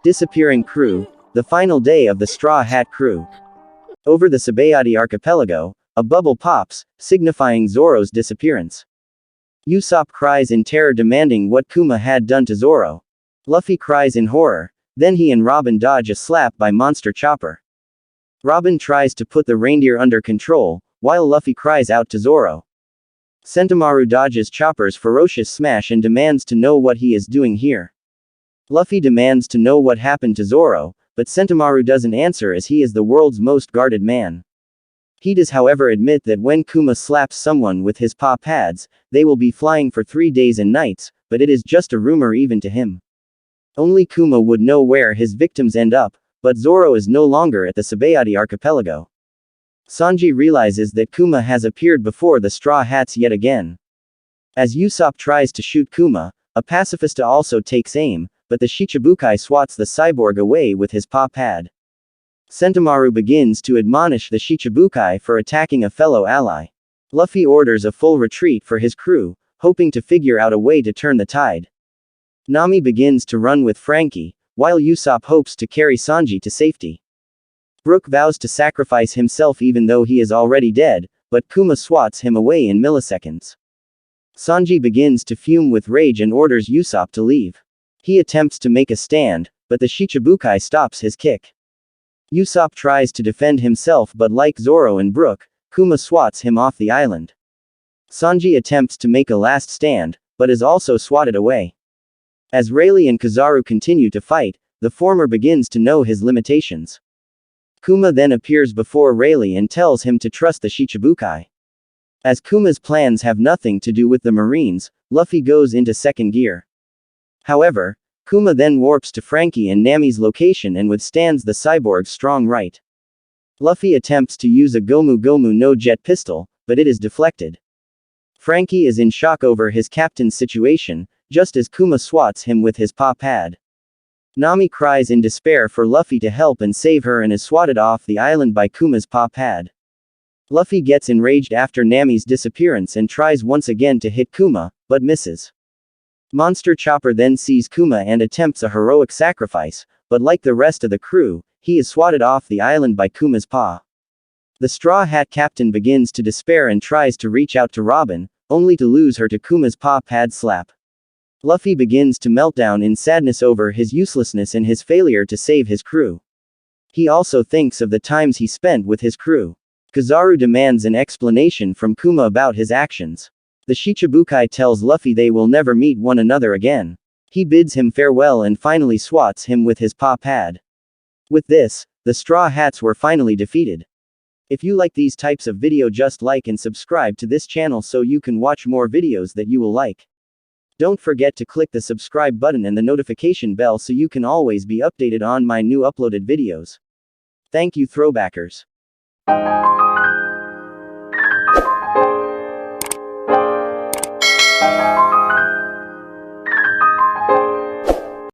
Disappearing Crew, the final day of the Straw Hat Crew. Over the Sabayati archipelago, a bubble pops, signifying Zoro's disappearance. Usopp cries in terror demanding what Kuma had done to Zoro. Luffy cries in horror, then he and Robin dodge a slap by Monster Chopper. Robin tries to put the reindeer under control, while Luffy cries out to Zoro. Sentomaru dodges Chopper's ferocious smash and demands to know what he is doing here. Luffy demands to know what happened to Zoro, but Sentomaru doesn't answer as he is the world's most guarded man. He does however admit that when Kuma slaps someone with his paw pads, they will be flying for 3 days and nights, but it is just a rumor even to him. Only Kuma would know where his victims end up, but Zoro is no longer at the Sabayati archipelago. Sanji realizes that Kuma has appeared before the Straw Hats yet again. As Usopp tries to shoot Kuma, a pacifista also takes aim, but the Shichibukai swats the cyborg away with his paw pad. Sentomaru begins to admonish the Shichibukai for attacking a fellow ally. Luffy orders a full retreat for his crew, hoping to figure out a way to turn the tide. Nami begins to run with Frankie, while Usopp hopes to carry Sanji to safety. Brook vows to sacrifice himself even though he is already dead, but Kuma swats him away in milliseconds. Sanji begins to fume with rage and orders Usopp to leave. He attempts to make a stand, but the Shichibukai stops his kick. Usopp tries to defend himself but like Zoro and Brook, Kuma swats him off the island. Sanji attempts to make a last stand, but is also swatted away. As Rayleigh and Kizaru continue to fight, the former begins to know his limitations. Kuma then appears before Rayleigh and tells him to trust the Shichibukai. As Kuma's plans have nothing to do with the Marines, Luffy goes into second gear. However, Kuma then warps to Frankie and Nami's location and withstands the cyborg's strong right. Luffy attempts to use a Gomu Gomu no jet pistol, but it is deflected. Frankie is in shock over his captain's situation, just as Kuma swats him with his paw pad. Nami cries in despair for Luffy to help and save her and is swatted off the island by Kuma's paw pad. Luffy gets enraged after Nami's disappearance and tries once again to hit Kuma, but misses. Monster Chopper then sees Kuma and attempts a heroic sacrifice, but like the rest of the crew, he is swatted off the island by Kuma's paw. The Straw Hat captain begins to despair and tries to reach out to Robin, only to lose her to Kuma's paw pad slap. Luffy begins to meltdown in sadness over his uselessness and his failure to save his crew. He also thinks of the times he spent with his crew. Kizaru demands an explanation from Kuma about his actions. The Shichibukai tells Luffy they will never meet one another again. He bids him farewell and finally swats him with his paw pad. With this, the Straw Hats were finally defeated. If you like these types of video, just like and subscribe to this channel so you can watch more videos that you will like. Don't forget to click the subscribe button and the notification bell so you can always be updated on my new uploaded videos. Thank you, throwbackers.